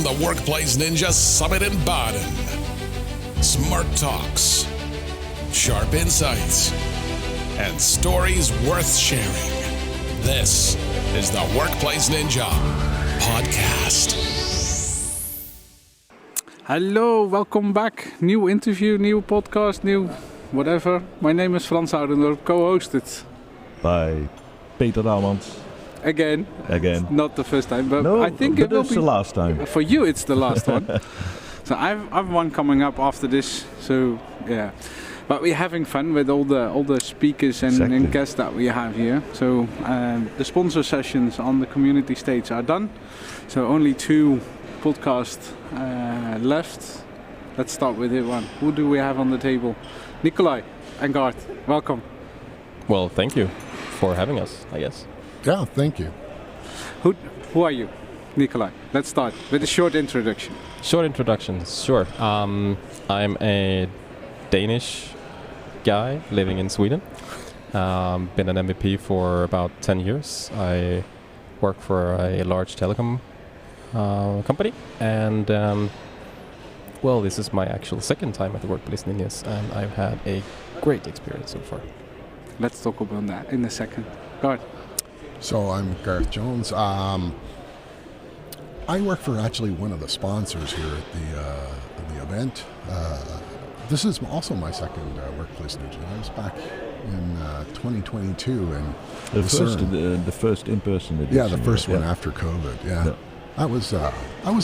from the Workplace Ninja Summit in Baden. Smart talks, sharp insights, and stories worth sharing. This is the Workplace Ninja Podcast. Hello, welcome back. New interview, new podcast, new whatever. My name is Frans Oudendorp, co-hosted by Peter Dalmans. Again. Not the first time, but no, I think it will be the last time. For you, it's the last one. So I've one coming up after this. So yeah, but we're having fun with all the speakers and guests that we have here. So the sponsor sessions on the community stage are done. So only 2 podcasts left. Let's start with it one. Who do we have on the table? Nickolaj and Garth. Welcome. Well, thank you for having us, I guess. Yeah, thank you. Who are you, Nickolaj? Let's start with a short introduction. Short introduction, sure. I'm a Danish guy living in Sweden. Been an MVP for about 10 years. I work for a large telecom company, and well, this is my actual second time at the Workplace Ninjas, and I've had a great experience so far. Let's talk about that in a second. Garth. So I'm Garth Jones. I work for actually one of the sponsors here at the event. This is also my second Workplace Ninja. I was back in 2022 and the first in-person edition. Yeah, the first one after COVID. Yeah. That was a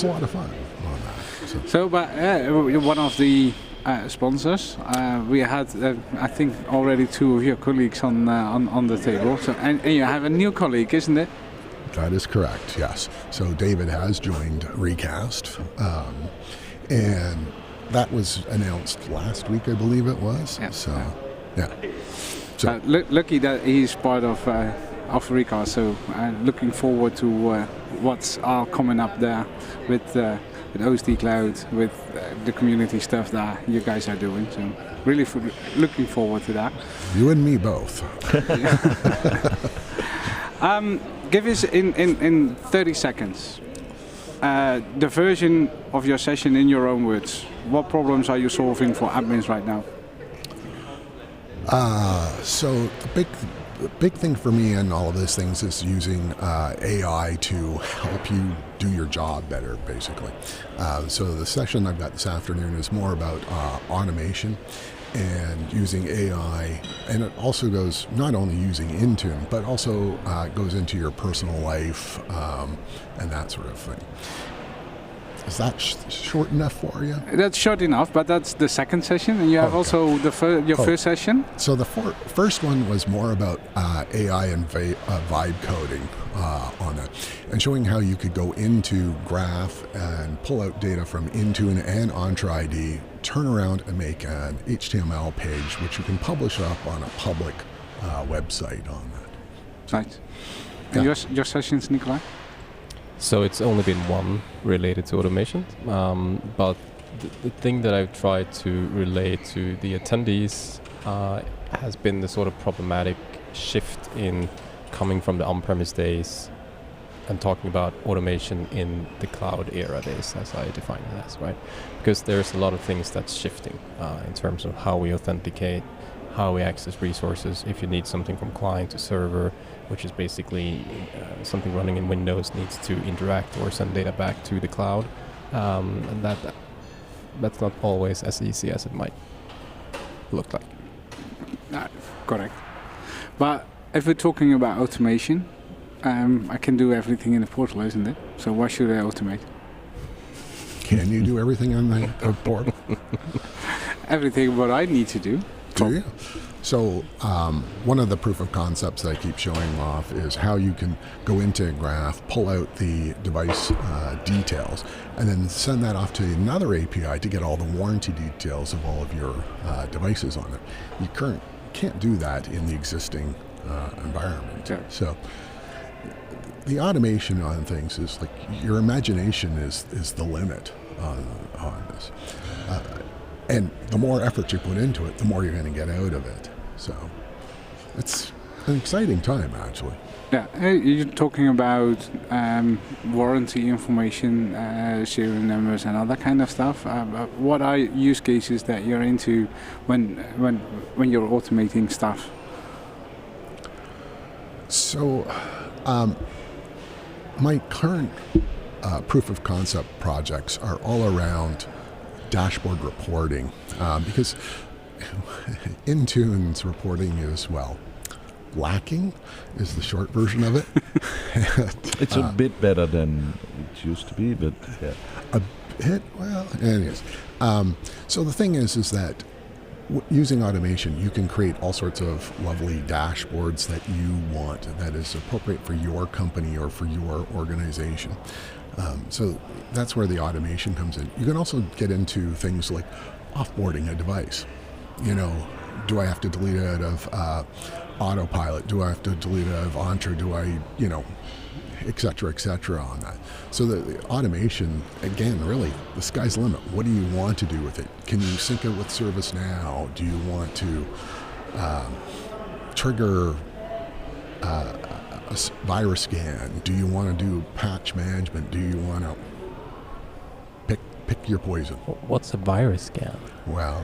lot of fun on that. So but one of the sponsors, we had I think already 2 of your colleagues on the table. So and you have a new colleague, isn't it? That is correct. Yes. So David has joined Recast, and that was announced last week, I believe it was. Yeah. So yeah. So lucky that he's part of Recast. So looking forward to what's all coming up there with OSD Cloud, with the community stuff that you guys are doing. So really looking forward to that. You and me both. Give us in 30 seconds the version of your session in your own words. What problems are you solving for admins right now? So the big thing for me in all of these things is using AI to help you do your job better, basically. So the session I've got this afternoon is more about automation and using AI, and it also goes not only using Intune, but also goes into your personal life and that sort of thing. Is that short enough for you? That's short enough, but that's the second session, and you have also your first session? So the first one was more about AI and vibe coding on that, and showing how you could go into Graph and pull out data from Intune and Entra ID, turn around and make an HTML page, which you can publish up on a public website on that. Right. And your sessions, Nickolaj? So it's only been one related to automation, but the thing that I've tried to relate to the attendees has been the sort of problematic shift in coming from the on-premise days and talking about automation in the cloud era days, as I define it as, right? Because there's a lot of things that's shifting in terms of how we authenticate, how we access resources. If you need something from client to server, which is basically something running in Windows needs to interact or send data back to the cloud, and that's not always as easy as it might look like. Correct. But if we're talking about automation, I can do everything in the portal, isn't it? So why should I automate? Can you do everything on the portal? Everything what I need to do. Do you? So one of the proof of concepts that I keep showing off is how you can go into Graph, pull out the device details, and then send that off to another API to get all the warranty details of all of your devices on it. You can't do that in the existing environment. Yeah. So the automation on things is like your imagination is the limit on this. And the more effort you put into it, the more you're going to get out of it. So it's an exciting time, actually. Yeah, you're talking about warranty information, serial numbers, and all that kind of stuff. What are use cases that you're into when you're automating stuff? So, my current proof of concept projects are all around dashboard reporting because Intune's reporting is, well, lacking is the short version of it. It's a bit better than it used to be, but yeah. A bit, well, anyways. So the thing is that using automation, you can create all sorts of lovely dashboards that you want that is appropriate for your company or for your organization. So that's where the automation comes in. You can also get into things like offboarding a device. You know, do I have to delete it out of autopilot? Do I have to delete it out of Entra? Do I, et cetera on that. So the automation, again, really, the sky's the limit. What do you want to do with it? Can you sync it with ServiceNow? Do you want to trigger a virus scan? Do you want to do patch management? Do you want to pick your poison? What's a virus scan? Well,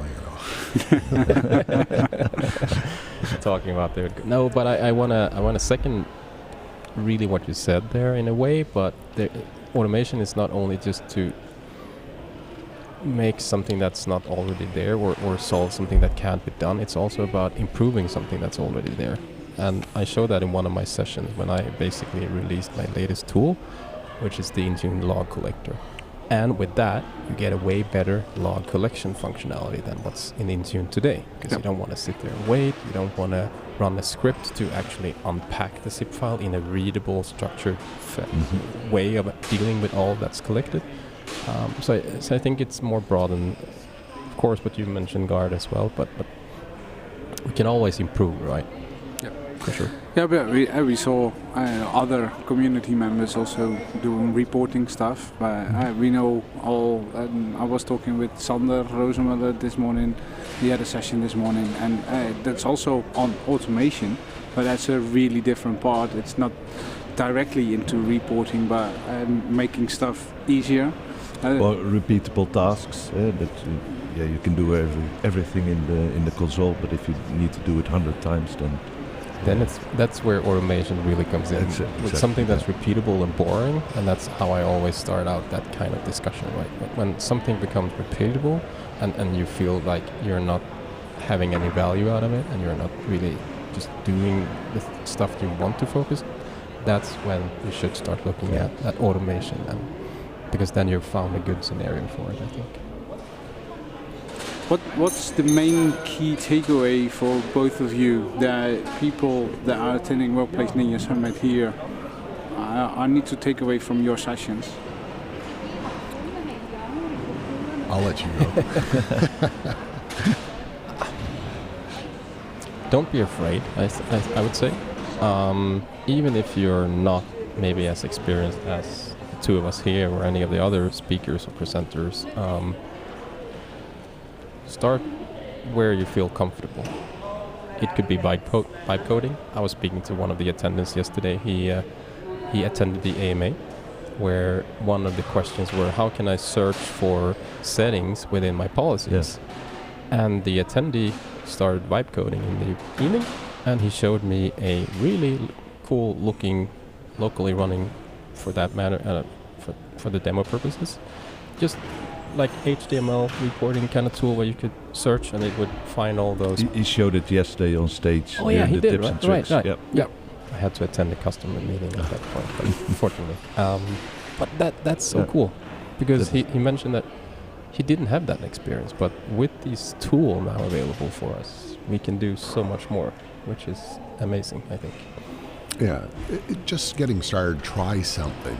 Talking about there. No, but I wanna second really what you said there in a way, but automation is not only just to make something that's not already there or solve something that can't be done. It's also about improving something that's already there. And I showed that in one of my sessions when I basically released my latest tool, which is the Intune log collector. And with that, you get a way better log collection functionality than what's in Intune today. Because you don't want to sit there and wait. You don't want to run a script to actually unpack the zip file in a readable, structured way of dealing with all that's collected. So I think it's more broad, and of course what you mentioned, Garth, as well. But we can always improve, right? For sure. Yeah, but we saw other community members also doing reporting stuff. We know all. I was talking with Sander Rosenmüller this morning. He had a session this morning, and that's also on automation, but that's a really different part. It's not directly into reporting, but making stuff easier. Or repeatable tasks. You can do everything in the console, but if you need to do it 100 times, then that's where automation really comes in. It's something that's repeatable and boring, and that's how I always start out that kind of discussion, right? When something becomes repeatable and you feel like you're not having any value out of it and you're not really just doing the stuff you want to focus, that's when you should start looking at automation, and because then you've found a good scenario for it, I think. What's the main key takeaway for both of you, that people that are attending Workplace Ninja Summit here I need to take away from your sessions? I'll let you go. Don't be afraid, I would say. Even if you're not maybe as experienced as the two of us here or any of the other speakers or presenters, start where you feel comfortable. It could be vibe coding. I was speaking to one of the attendants yesterday. He attended the AMA, where one of the questions were, how can I search for settings within my policies? Yes. And the attendee started vibe coding in the evening, and he showed me a really cool looking, locally running, for that matter, for the demo purposes, just like HTML reporting kind of tool where you could search and it would find all those. He showed it yesterday on stage. Oh yeah, he did. Tips Right. Yep. I had to attend a customer meeting at that point, but unfortunately. But that's so cool, because he mentioned that he didn't have that experience, but with this tool now available for us, we can do so much more, which is amazing, I think. Yeah, just getting started, try something.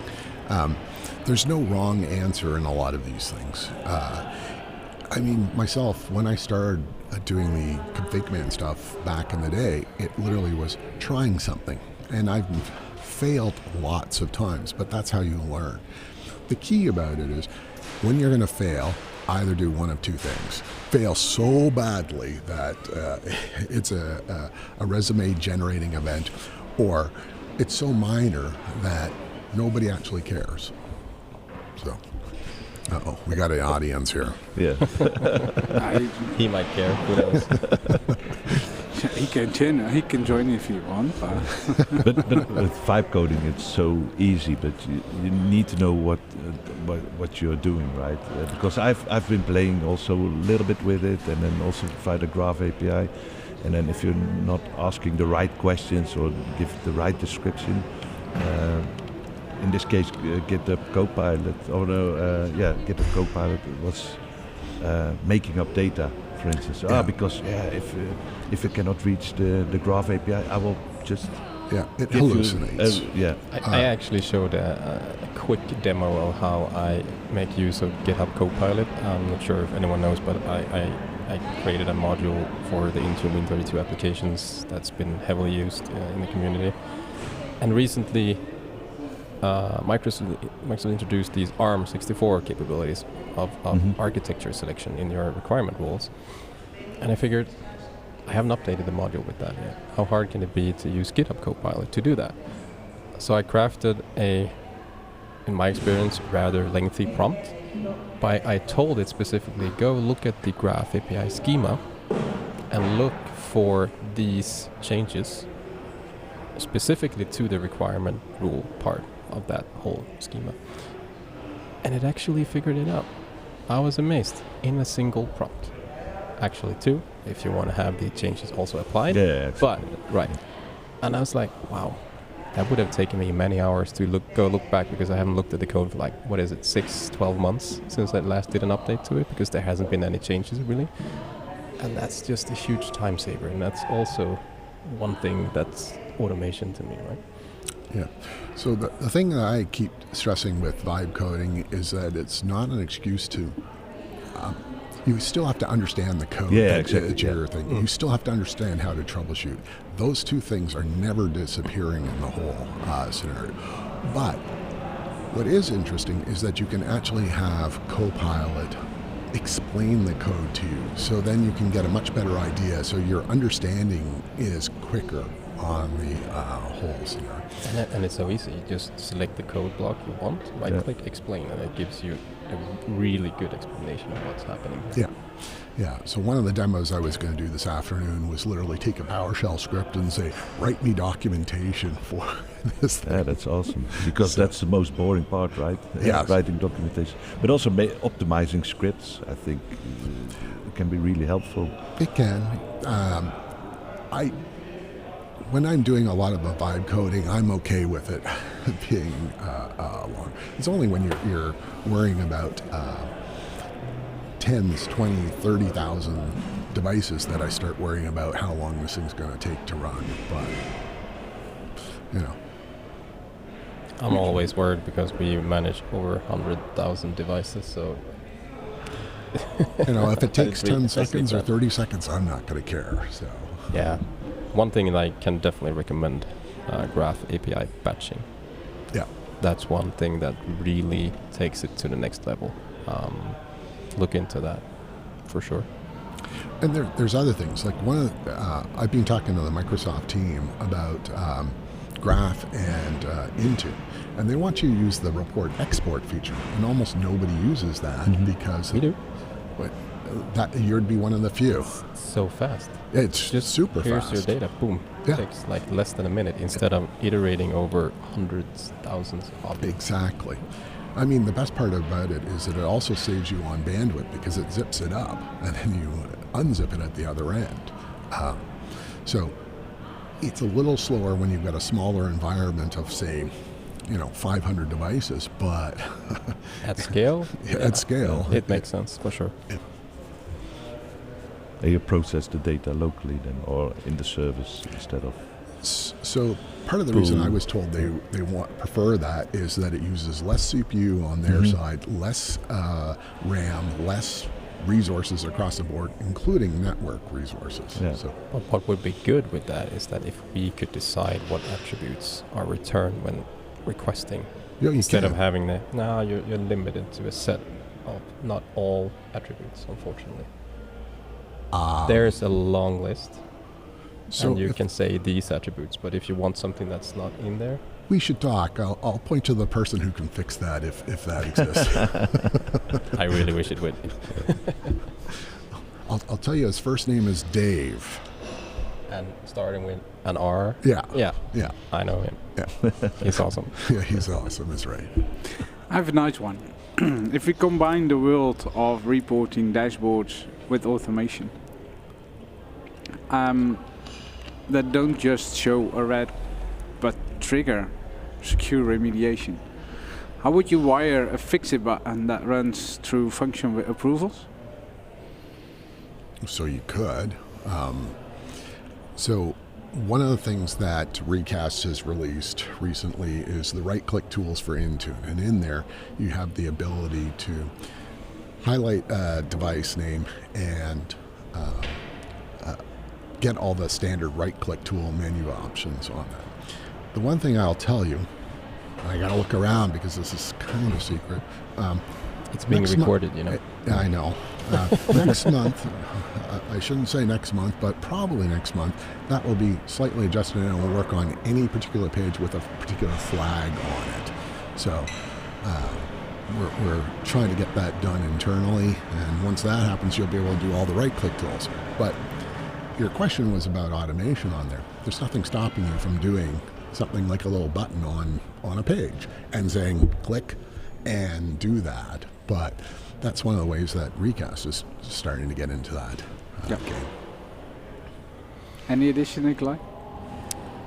There's no wrong answer in a lot of these things. I mean, myself, when I started doing the config man stuff back in the day, it literally was trying something. And I've failed lots of times, but that's how you learn. The key about it is, when you're going to fail, either do one of two things. Fail so badly that it's a resume generating event, or it's so minor that nobody actually cares. So, we got an audience here. Yeah. He might care. Who knows? He can join if you want. but with vibe coding, it's so easy. But you need to know what you're doing, right? Because I've been playing also a little bit with it, and then also via the Graph API. And then if you're not asking the right questions or give the right description, in this case, GitHub Copilot, GitHub Copilot was making up data, for instance. Because if it cannot reach the Graph API, I will just it hallucinates. I actually showed a quick demo of how I make use of GitHub Copilot. I'm not sure if anyone knows, but I created a module for the Intune Win32 applications that's been heavily used in the community. And recently, Microsoft introduced these ARM64 capabilities of architecture selection in your requirement rules. And I figured, I haven't updated the module with that yet. How hard can it be to use GitHub Copilot to do that? So I crafted in my experience, rather lengthy prompt. I told it specifically, go look at the Graph API schema and look for these changes specifically to the requirement rule part of that whole schema. And it actually figured it out. I was amazed in a single prompt. Actually two, if you want to have the changes also applied. Yeah, exactly. But, right. And I was like, wow. That would have taken me many hours to look back, because I haven't looked at the code for 12 months since I last did an update to it, because there hasn't been any changes really. And that's just a huge time saver, and that's also one thing that's automation to me, right? Yeah. So the thing that I keep stressing with vibe coding is that it's not an excuse to... you still have to understand the code. That's your thing. You still have to understand how to troubleshoot. Those two things are never disappearing in the whole scenario. But what is interesting is that you can actually have Copilot explain the code to you, so then you can get a much better idea, so your understanding is quicker on the whole scenario. And it's so easy. You just select the code block you want, click explain, and it gives you a really good explanation of what's happening. Yeah. So one of the demos I was going to do this afternoon was literally take a PowerShell script and say, write me documentation for this thing. Yeah, that's awesome. Because that's the most boring part, right? Yeah. Writing documentation. But also optimizing scripts, I think, can be really helpful. It can. When I'm doing a lot of the vibe coding, I'm okay with it being long. It's only when you're worrying about tens, 20, 30,000 devices that I start worrying about how long this thing's going to take to run. But, I'm always worried because we manage over 100,000 devices, so... if it takes 10 seconds or 30 seconds, I'm not going to care, so... Yeah. One thing that I can definitely recommend, Graph API batching. Yeah. That's one thing that really takes it to the next level. Look into that, for sure. And there's other things. Like I've been talking to the Microsoft team about Graph and Intune, and they want you to use the report export feature, and almost nobody uses that because... We do. That you'd be one of the few. So fast. It's just super fast. Here's your data, boom. Yeah. Takes less than a minute instead of iterating over hundreds, thousands of objects. Exactly. I mean, the best part about it is that it also saves you on bandwidth because it zips it up and then you unzip it at the other end. So it's a little slower when you've got a smaller environment of, say, 500 devices, but... At scale? At scale. It makes sense, for sure. You process the data locally then, or in the service instead of... So part of the reason I was told they prefer that is that it uses less CPU on their side, less RAM, less resources across the board, including network resources. Yeah. So what would be good with that is that if we could decide what attributes are returned when requesting, instead of having you're limited to a set of not all attributes, unfortunately. There's a long list. and you can say these attributes. But if you want something that's not in there, we should talk. I'll point to the person who can fix that if that exists. I really wish it would. I'll tell you, his first name is Dave. And starting with an R? Yeah. I know him. Yeah. He's awesome. Yeah, he's awesome, that's right. I have a nice one. If we combine the world of reporting dashboards with automation, that don't just show a red, but trigger secure remediation, how would you wire a fix-it button that runs through function with approvals? So you could. So one of the things that Recast has released recently is the right-click tools for Intune. And in there, you have the ability to highlight a device name and get all the standard right-click tool menu options on that. The one thing I'll tell you, I got to look around because this is kind of a secret. It's being recorded, you know. I know. Next month, I shouldn't say next month, but probably next month, that will be slightly adjusted and we'll work on any particular page with a particular flag on it. So we're trying to get that done internally, and once that happens, you'll be able to do all the right-click tools. But your question was about automation on there. There's nothing stopping you from doing something like a little button on a page and saying click and do that. But that's one of the ways that Recast is starting to get into that game. Any addition, Nickolaj?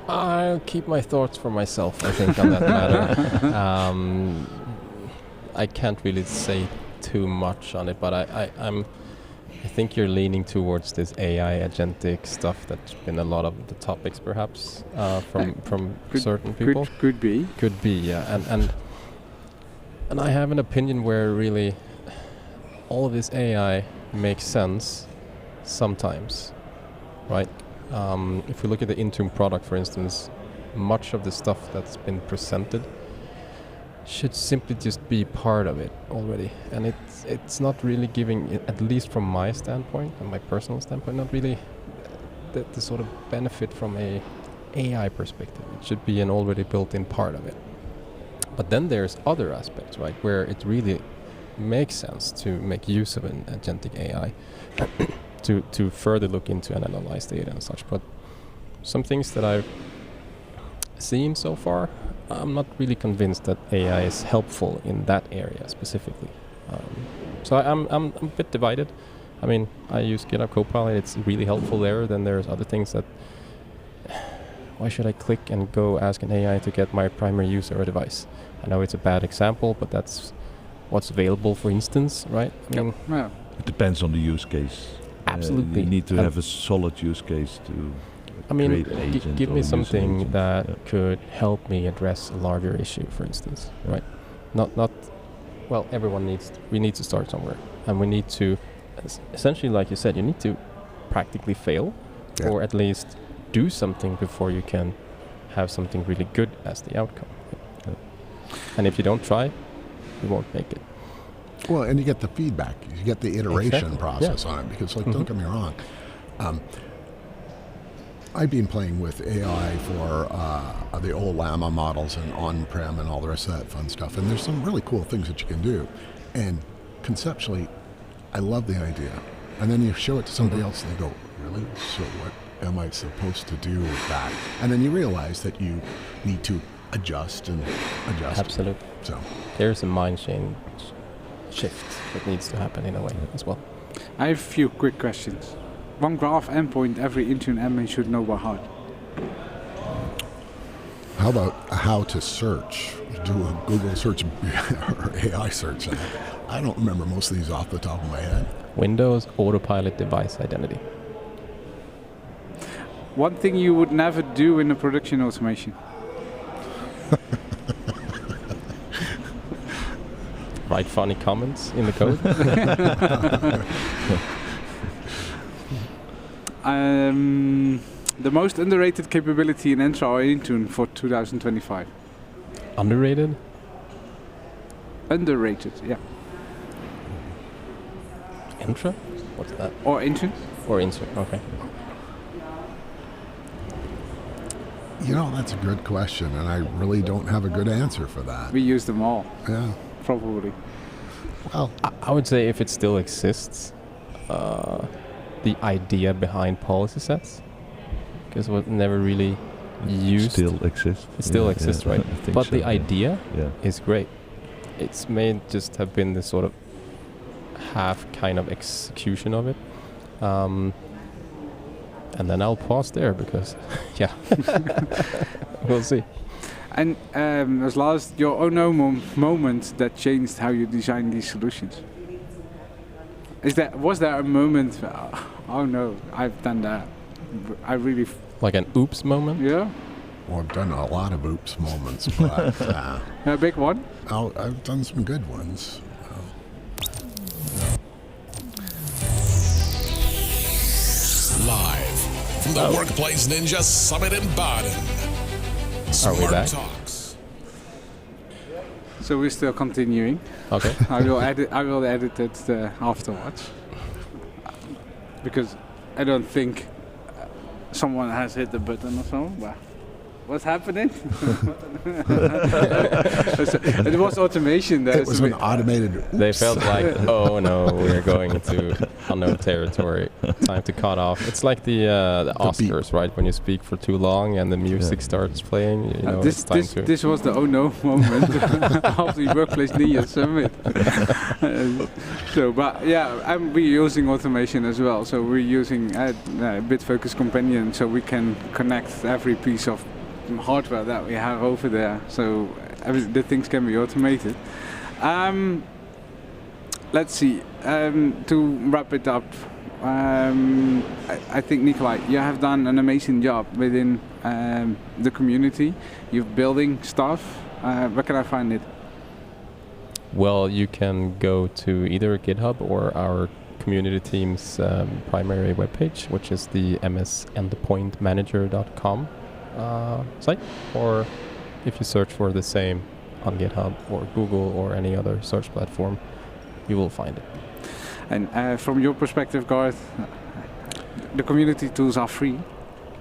I'll keep my thoughts for myself, I think, on that matter. I can't really say too much on it, but I think you're leaning towards this AI agentic stuff. That's been a lot of the topics, perhaps, from certain people. Could be. Could be, yeah. And I have an opinion where really all of this AI makes sense sometimes, right? If we look at the Intune product, for instance, much of the stuff that's been presented should simply just be part of it already. And it's not really giving, at least from my standpoint and my personal standpoint, not really the sort of benefit from a AI perspective. It should be an already built-in part of it. But then there's other aspects, right, where it really makes sense to make use of an agentic AI to further look into and analyze data and such. But some things that I've seen so far, I'm not really convinced that AI is helpful in that area specifically. So I'm a bit divided. I mean, I use GitHub Copilot, it's really helpful there. Then there's other things that, why should I click and go ask an AI to get my primary user or device? I know it's a bad example, but that's what's available, for instance, right? I mean, it depends on the use case. Absolutely. You need to have a solid use case to create an agent. Give me something agent. that could help me address a larger issue, for instance, right? Not. Well, we need to start somewhere, and we need to, essentially, like you said, you need to practically fail, or at least do something before you can have something really good as the outcome. And if you don't try, you won't make it. Well, and you get the feedback, you get the iteration process on it, because don't get me wrong, I've been playing with AI for the old Llama models and on-prem and all the rest of that fun stuff, and there's some really cool things that you can do. And conceptually, I love the idea. And then you show it to somebody else and they go, really? So what am I supposed to do with that? And then you realize that you need to adjust and adjust. Absolutely. So there's a mind change shift that needs to happen in a way as well. I have a few quick questions. One graph endpoint every Intune admin should know by heart. How about how to search? Do a Google search or AI search. I don't remember most of these off the top of my head. Windows Autopilot device identity. One thing you would never do in a production automation. Write funny comments in the code. The most underrated capability in Entra or Intune for 2025. Underrated? Underrated, yeah. Entra? What's that? Or Intune. Or Intune, okay. That's a good question, and I really don't have a good answer for that. We use them all. Yeah. Probably. Well, I would say if it still exists, the idea behind policy sets, because it was never really used. Still exists. It still exists, right? I think but so, the idea Yeah. is great. It's may just have been this sort of half kind of execution of it. And then I'll pause there because, yeah, we'll see. And as last, your moment that changed how you design these solutions? Was there a moment? Oh no, I've done that. I really. Like an oops moment? Yeah. Well, I've done a lot of oops moments, but A big one. I've done some good ones. Live from the Workplace Ninja Summit in Baden. Smart back? Talks. So we're still continuing. Okay. I will edit it afterwards because I don't think someone has hit the button or so. But what's happening? It was automation. It was an automated oops. They felt like, oh no, we're going into unknown territory. Time to cut off. It's like the Oscars, right? When you speak for too long and the music starts playing, it's time to... This was the oh no moment of the Workplace Ninja Summit. We're using automation as well. So we're using BitFocus Companion, so we can connect every piece of hardware that we have over there, so the things can be automated. Let's see. To wrap it up, I think Nickolaj, you have done an amazing job within the community. You're building stuff. Where can I find it? Well, you can go to either GitHub or our community team's primary webpage, which is the msendpointmanager.com site, or if you search for the same on GitHub or Google or any other search platform, you will find it. And from your perspective, Garth, the community tools are free?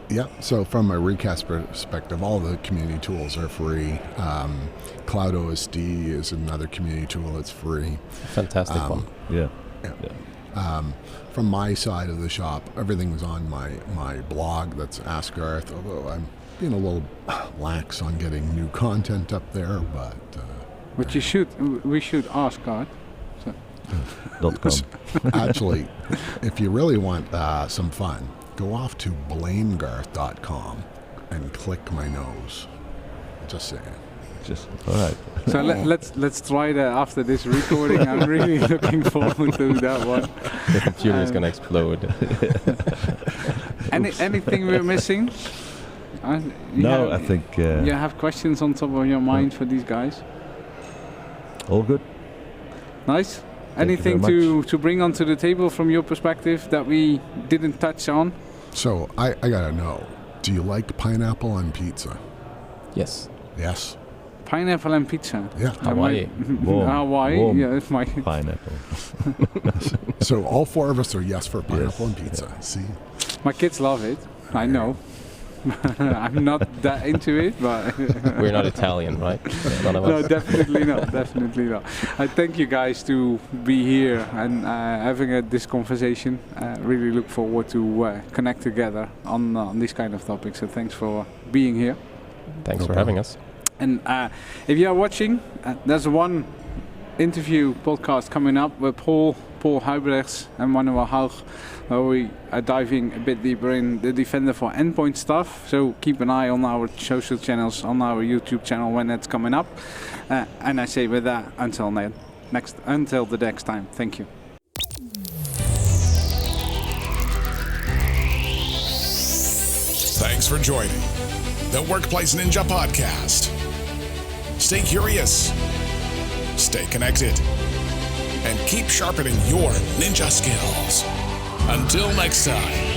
Yeah, so from a recast perspective, all the community tools are free. CloudOSD is another community tool that's free. Fantastic one. Yeah. From my side of the shop, everything is on my blog. That's Ask Garth, although I'm being a little lax on getting new content up there, but... we should ask Garth. .com. Actually, if you really want some fun, go off to blamegarth.com and click my nose. Just saying. All right. So let's try that after this recording. I'm really looking forward to that one. The computer is gonna explode. Anything we're missing? I think... you have questions on top of your mind for these guys? All good. Nice. Thank Anything to bring onto the table from your perspective that we didn't touch on? So I gotta know, do you like pineapple on pizza? Yes. Yes. Pineapple and pizza. Yeah. Hawaii. Hawaii. Warm Yeah, it's my pineapple. So all four of us are yes for pineapple and pizza. Yeah. See? My kids love it. I know. I'm not that into it, but We're not Italian, right? None of us. no, definitely not. Definitely not. I thank you guys to be here and having this conversation. Really look forward to connect together on these kind of topics. So thanks for being here. Thanks for having us. And if you are watching, there's one interview podcast coming up with Paul Huybrechts and Manuel Haug, where we are diving a bit deeper in the Defender for Endpoint stuff. So keep an eye on our social channels, on our YouTube channel when that's coming up. And I say with that, until the next time, thank you. Thanks for joining the Workplace Ninja Podcast. Stay curious, stay connected, and keep sharpening your ninja skills. Until next time.